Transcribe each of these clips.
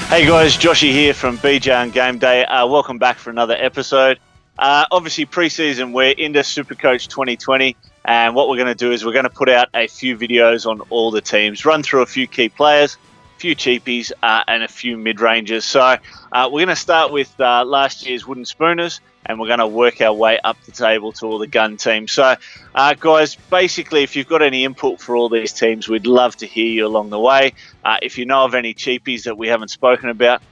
Hey guys, Joshy here from BJ and GameDay. Welcome back for another episode. Obviously pre-season, we're into Supercoach 2020, and what we're going to do is we're going to put out a few videos on all the teams, run through a few key players, a few cheapies, and a few mid-rangers. So we're going to start with last year's Wooden Spooners, and we're going to work our way up the table to all the gun teams. So guys, basically, if you've got any input for all these teams, we'd love to hear you along the way. If you know of any cheapies that we haven't spoken about,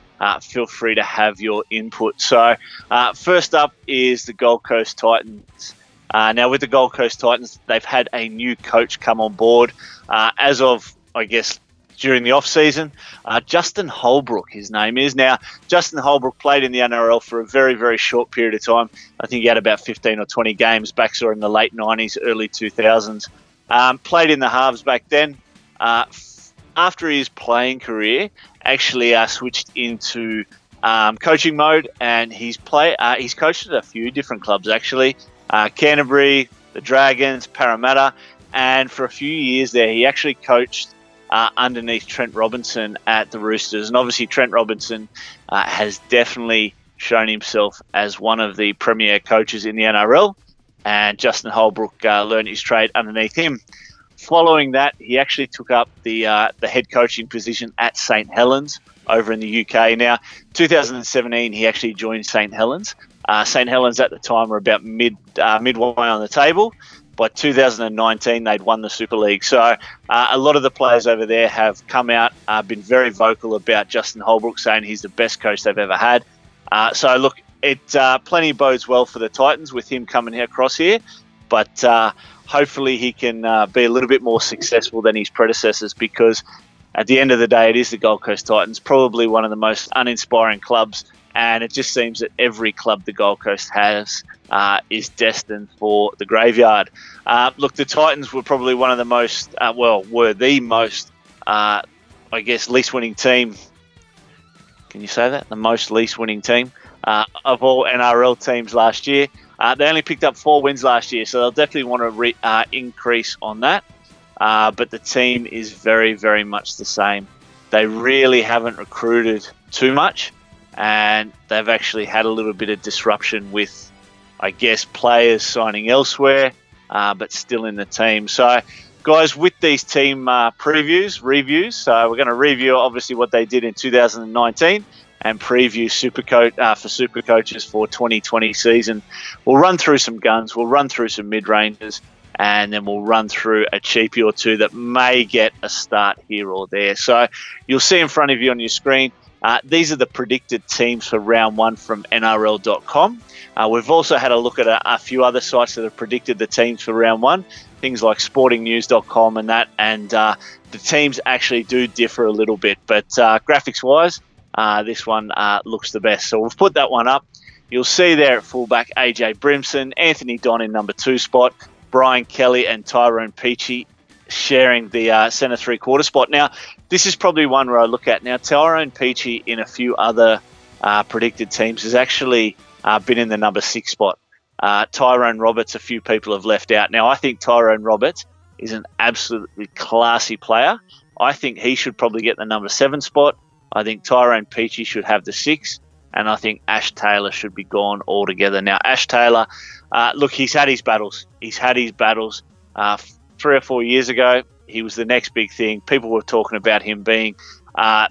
feel free to have your input. So first up is the Gold Coast Titans. Now with the Gold Coast Titans, they've had a new coach come on board as of, I guess, during the off-season. Justin Holbrook, his name is. Now, Justin Holbrook played in the NRL for a very, very short period of time. I think he had about 15 or 20 games back sort of in the late 90s, early 2000s. Played in the halves back then. After his playing career, actually switched into coaching mode, and he's coached at a few different clubs, actually. Canterbury, the Dragons, Parramatta, and for a few years there, he actually coached underneath Trent Robinson at the Roosters. And obviously Trent Robinson has definitely shown himself as one of the premier coaches in the NRL, and Justin Holbrook learned his trade underneath him. Following that, he actually took up the head coaching position at St Helens over in the UK. Now, 2017, he actually joined St Helens. St Helens at the time were about midway on the table. By 2019, they'd won the Super League. So a lot of the players over there have come out, been very vocal about Justin Holbrook, saying he's the best coach they've ever had. So look, it plenty bodes well for the Titans with him coming across here. But hopefully he can be a little bit more successful than his predecessors, because at the end of the day, it is the Gold Coast Titans, probably one of the most uninspiring clubs. And it just seems that every club the Gold Coast has is destined for the graveyard. Look, the Titans were probably one of the most, were the most, I guess, least winning team. Can you say that? The most least winning team of all NRL teams last year. They only picked up 4 wins last year, so they'll definitely want to increase on that. But the team is very, very much the same. They really haven't recruited too much, and they've actually had a little bit of disruption with, I guess, players signing elsewhere, but still in the team. So, guys, with these team reviews, so we're going to review, obviously, what they did in 2019 and preview Supercoach for Supercoaches for 2020 season. We'll run through some guns, we'll run through some mid-rangers, and then we'll run through a cheapie or two that may get a start here or there. So you'll see in front of you on your screen, these are the predicted teams for round 1 from NRL.com. We've also had a look at a few other sites that have predicted the teams for round 1, things like sportingnews.com and that, and the teams actually do differ a little bit, but graphics-wise, this one looks the best. So we've put that one up. You'll see there at fullback AJ Brimson, Anthony Don in number 2 spot, Brian Kelly and Tyrone Peachey sharing the centre 3/4 spot. Now, this is probably one where I look at. Now, Tyrone Peachey in a few other predicted teams has actually been in the number 6 spot. Tyrone Roberts, a few people have left out. Now, I think Tyrone Roberts is an absolutely classy player. I think he should probably get the number 7 spot. I think Tyrone Peachey should have the 6, and I think Ash Taylor should be gone altogether. Now, Ash Taylor, look, he's had his battles. 3 or 4 years ago, he was the next big thing. People were talking about him being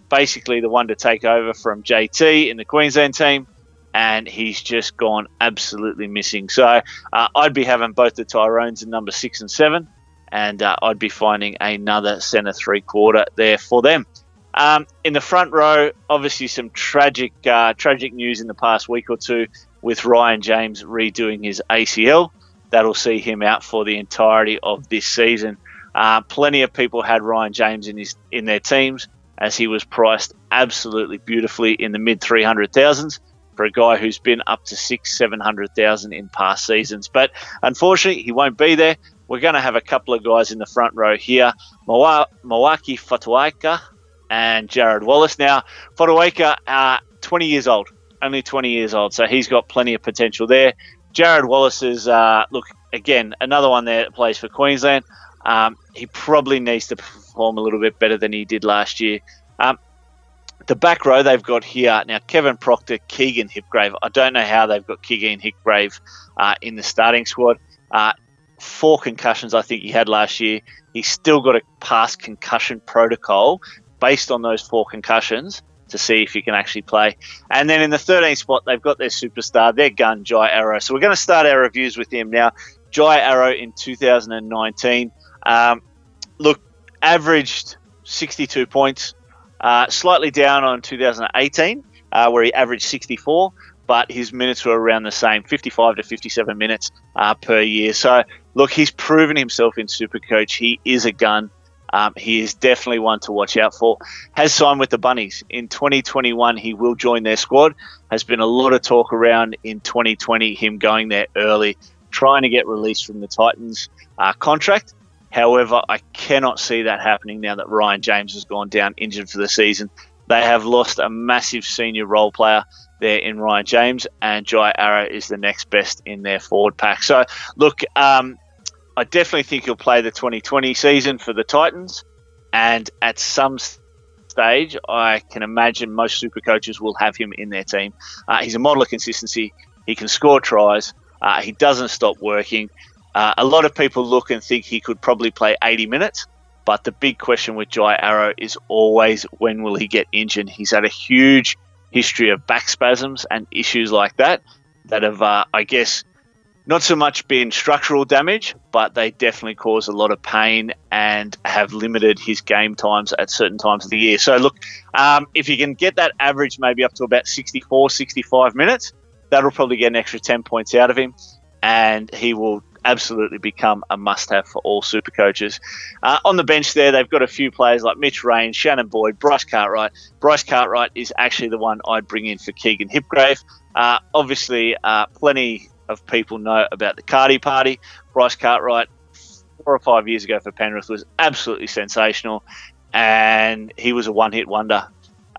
basically the one to take over from JT in the Queensland team, and he's just gone absolutely missing. So I'd be having both the Tyrones in number 6 and 7, and I'd be finding another centre 3/4 there for them. In the front row, obviously some tragic news in the past week or two with Ryan James redoing his ACL. That'll see him out for the entirety of this season. Plenty of people had Ryan James in their teams, as he was priced absolutely beautifully in the mid 300,000s for a guy who's been up to 600,000-700,000 in past seasons. But unfortunately, he won't be there. We're going to have a couple of guys in the front row here, Mawaki Fotuaika and Jared Wallace. Now, Fotuaika, 20 years old, only 20 years old, so he's got plenty of potential there. Jared Wallace is, look, again, another one there that plays for Queensland. He probably needs to perform a little bit better than he did last year. The back row they've got here now: Kevin Proctor, Keegan Hipgrave. I don't know how they've got Keegan Hipgrave in the starting squad. 4 concussions I think he had last year. He's still got to pass concussion protocol based on those 4 concussions to see if he can actually play. And then in the 13th spot, they've got their superstar, their gun, Jai Arrow. So we're going to start our reviews with him now. Jai Arrow in 2019. Averaged 62 points. Slightly down on 2018, where he averaged 64, but his minutes were around the same, 55 to 57 minutes per year. So, look, he's proven himself in Supercoach. He is a gun. He is definitely one to watch out for. Has signed with the Bunnies. In 2021, he will join their squad. Has been a lot of talk around in 2020, him going there early, trying to get released from the Titans contract. However, I cannot see that happening now that Ryan James has gone down injured for the season. They have lost a massive senior role player there in Ryan James, and Jai Arrow is the next best in their forward pack. So, look, I definitely think he'll play the 2020 season for the Titans, and at some stage, I can imagine most super coaches will have him in their team. He's a model of consistency. He can score tries. He doesn't stop working. A lot of people look and think he could probably play 80 minutes, but the big question with Jai Arrow is always when will he get injured. He's had a huge history of back spasms and issues like that have, I guess, not so much been structural damage, but they definitely cause a lot of pain and have limited his game times at certain times of the year. So, look, if you can get that average maybe up to about 64, 65 minutes, that'll probably get an extra 10 points out of him, and he will absolutely become a must-have for all super coaches. On the bench there, they've got a few players like Mitch Rain, Shannon Boyd, Bryce Cartwright. Bryce Cartwright is actually the one I'd bring in for Keegan Hipgrave. Obviously, plenty of people know about the Cardi Party. Bryce Cartwright, 4 or 5 years ago for Penrith, was absolutely sensational, and he was a one-hit wonder.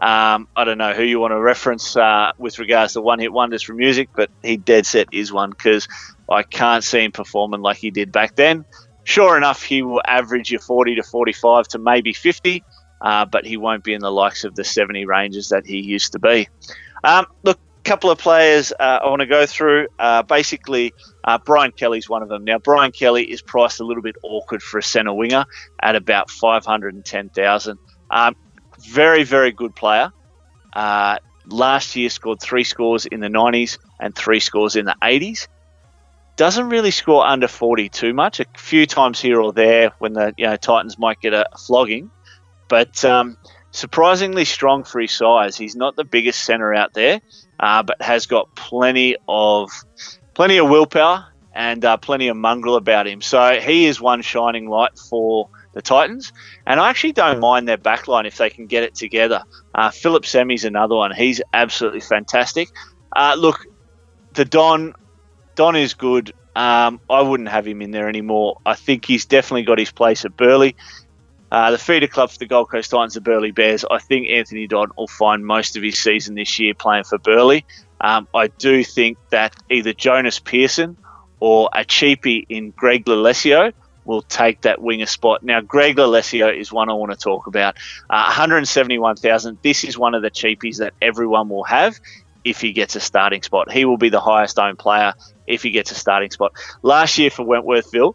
I don't know who you want to reference with regards to one-hit wonders from music, but he dead set is one, because I can't see him performing like he did back then. Sure enough, he will average you 40 to 45 to maybe 50, but he won't be in the likes of the 70 ranges that he used to be. Look, a couple of players I want to go through. Brian Kelly's one of them. Now, Brian Kelly is priced a little bit awkward for a centre winger at about $510,000. Very, very good player. Last year scored 3 scores in the 90s and 3 scores in the 80s. Doesn't really score under 40 too much. A few times here or there when the Titans might get a flogging, but surprisingly strong for his size. He's not the biggest centre out there, but has got plenty of willpower and plenty of mongrel about him. So he is one shining light for the Titans, and I actually don't mind their backline if they can get it together. Philip Semi's another one. He's absolutely fantastic. Look, the Don is good. I wouldn't have him in there anymore. I think he's definitely got his place at Burleigh. The feeder club for the Gold Coast Titans, the Burleigh Bears. I think Anthony Don will find most of his season this year playing for Burleigh. I do think that either Jonas Pearson or a cheapie in Greg Lalesio will take that winger spot. Now, Greg Lalesio is one I want to talk about. 171,000. This is one of the cheapies that everyone will have if he gets a starting spot. He will be the highest owned player if he gets a starting spot. Last year for Wentworthville,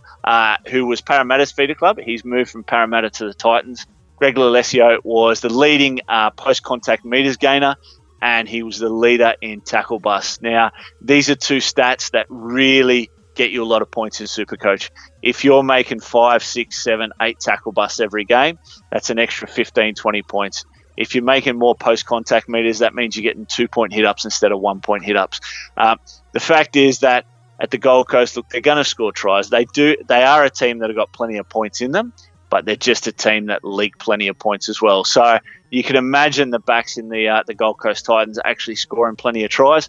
who was Parramatta's feeder club, he's moved from Parramatta to the Titans. Greg Lalesio was the leading post-contact metres gainer, and he was the leader in tackle busts. Now, these are 2 stats that really get you a lot of points in Supercoach. If you're making 5, 6, 7, 8 tackle busts every game, that's an extra 15, 20 points. If you're making more post-contact meters, that means you're getting 2-point hit-ups instead of 1-point hit-ups. The fact is that at the Gold Coast, look, they're going to score tries. They are a team that have got plenty of points in them, but they're just a team that leak plenty of points as well. So you can imagine the backs in the Gold Coast Titans actually scoring plenty of tries.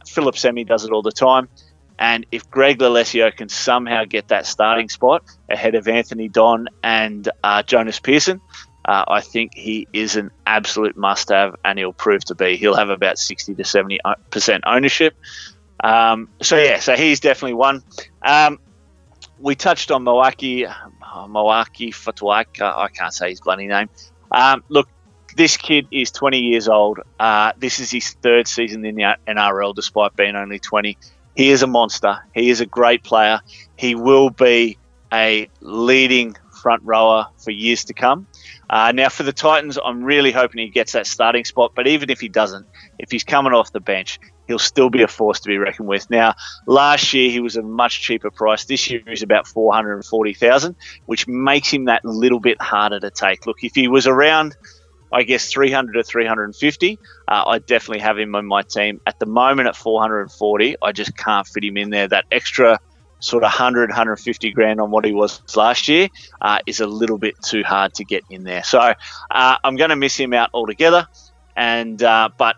Philip Semi does it all the time. And if Greg Lalesio can somehow get that starting spot ahead of Anthony Don and Jonas Pearson, I think he is an absolute must-have, and he'll prove to be. He'll have about 60 to 70% ownership. So he's definitely one. We touched on Moaki Fatuaka. I can't say his bloody name. Look, This kid is 20 years old. This is his third season in the NRL, despite being only 20. He is a monster. He is a great player. He will be a leading front rower for years to come. Now, for the Titans, I'm really hoping he gets that starting spot. But even if he doesn't, if he's coming off the bench, he'll still be a force to be reckoned with. Now, last year he was a much cheaper price. This year he's about $440,000, which makes him that little bit harder to take. Look, if he was around, I guess, 300 to 350, I'd definitely have him on my team. At the moment at 440, I just can't fit him in there. That extra sort of 100, 150 grand on what he was last year is a little bit too hard to get in there. So I'm going to miss him out altogether. But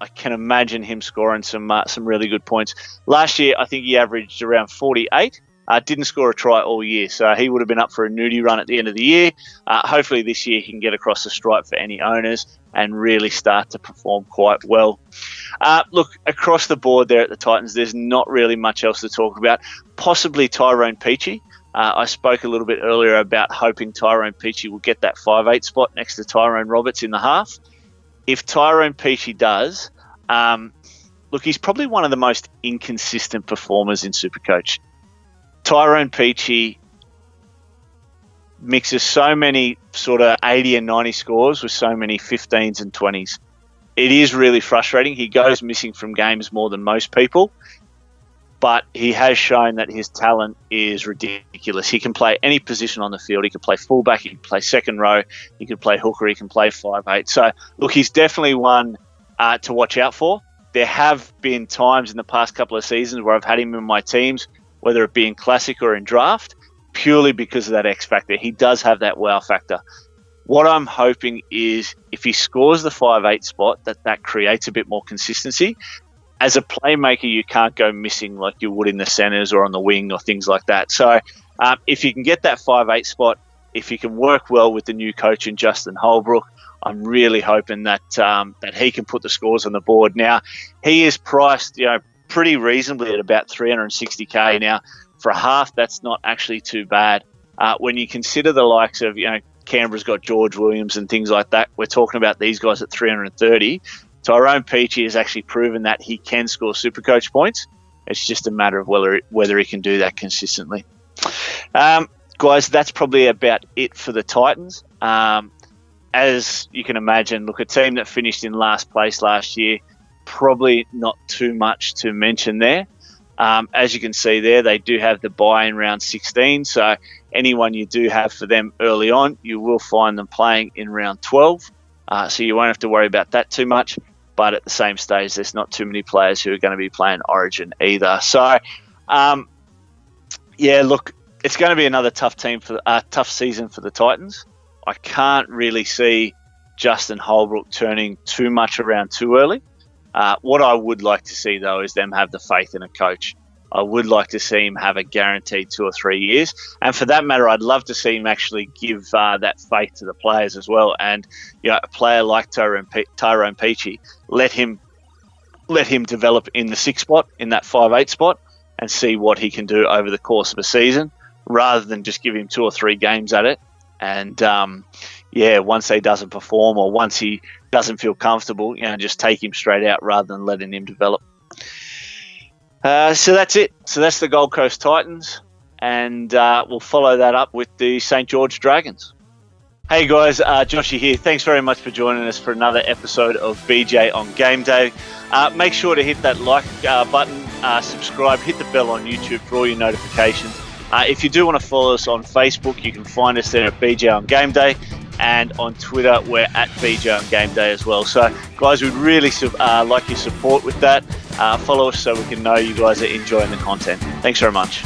I can imagine him scoring some really good points. Last year, I think he averaged around 48. Didn't score a try all year, so he would have been up for a nudie run at the end of the year. Hopefully this year he can get across the stripe for any owners and really start to perform quite well. Look, across the board there at the Titans, there's not really much else to talk about. Possibly Tyrone Peachey. I spoke a little bit earlier about hoping Tyrone Peachey will get that 5'8" spot next to Tyrone Roberts in the half. If Tyrone Peachey does, look, he's probably one of the most inconsistent performers in Supercoach. Tyrone Peachey mixes so many sort of 80 and 90 scores with so many 15s and 20s. It is really frustrating. He goes missing from games more than most people, but he has shown that his talent is ridiculous. He can play any position on the field. He can play fullback, he can play second row, he can play hooker, he can play 5'8". So, look, he's definitely one to watch out for. There have been times in the past couple of seasons where I've had him in my teams, whether it be in Classic or in Draft, purely because of that X factor. He does have that wow factor. What I'm hoping is if he scores the 5'8" spot, that creates a bit more consistency. As a playmaker, you can't go missing like you would in the centres or on the wing or things like that. So if you can get that 5'8" spot, if you can work well with the new coach in Justin Holbrook, I'm really hoping that he can put the scores on the board. Now, he is priced, pretty reasonably at about 360K. Now, for a half, that's not actually too bad. When you consider the likes of, Canberra's got George Williams and things like that, we're talking about these guys at 330. Tyrone Peachey has actually proven that he can score Supercoach points. It's just a matter of whether he can do that consistently. Guys, that's probably about it for the Titans. As you can imagine, look, a team that finished in last place last year, probably not too much to mention there. As you can see there, they do have the bye in round 16. So anyone you do have for them early on, you will find them playing in round 12. So you won't have to worry about that too much. But at the same stage, there's not too many players who are going to be playing Origin either. So, look, it's going to be another tough season for the Titans. I can't really see Justin Holbrook turning too much around too early. What I would like to see, though, is them have the faith in a coach. I would like to see him have a guaranteed 2 or 3 years. And for that matter, I'd love to see him actually give that faith to the players as well. And, a player like Tyrone Peachey, let him develop in the 6 spot, in that 5'8" spot, and see what he can do over the course of a season, rather than just give him 2 or 3 games at it. And, once he doesn't perform or once he doesn't feel comfortable, just take him straight out rather than letting him develop. So that's it. So that's the Gold Coast Titans, and we'll follow that up with the St. George Dragons. Hey guys, Joshy here. Thanks very much for joining us for another episode of BJ on Game Day. Make sure to hit that like button, subscribe, hit the bell on YouTube for all your notifications. If you do want to follow us on Facebook, you can find us there at BJ on Game Day, and on Twitter, we're at BJ on Game Day as well. So, guys, we'd really like your support with that. Follow us so we can know you guys are enjoying the content. Thanks very much.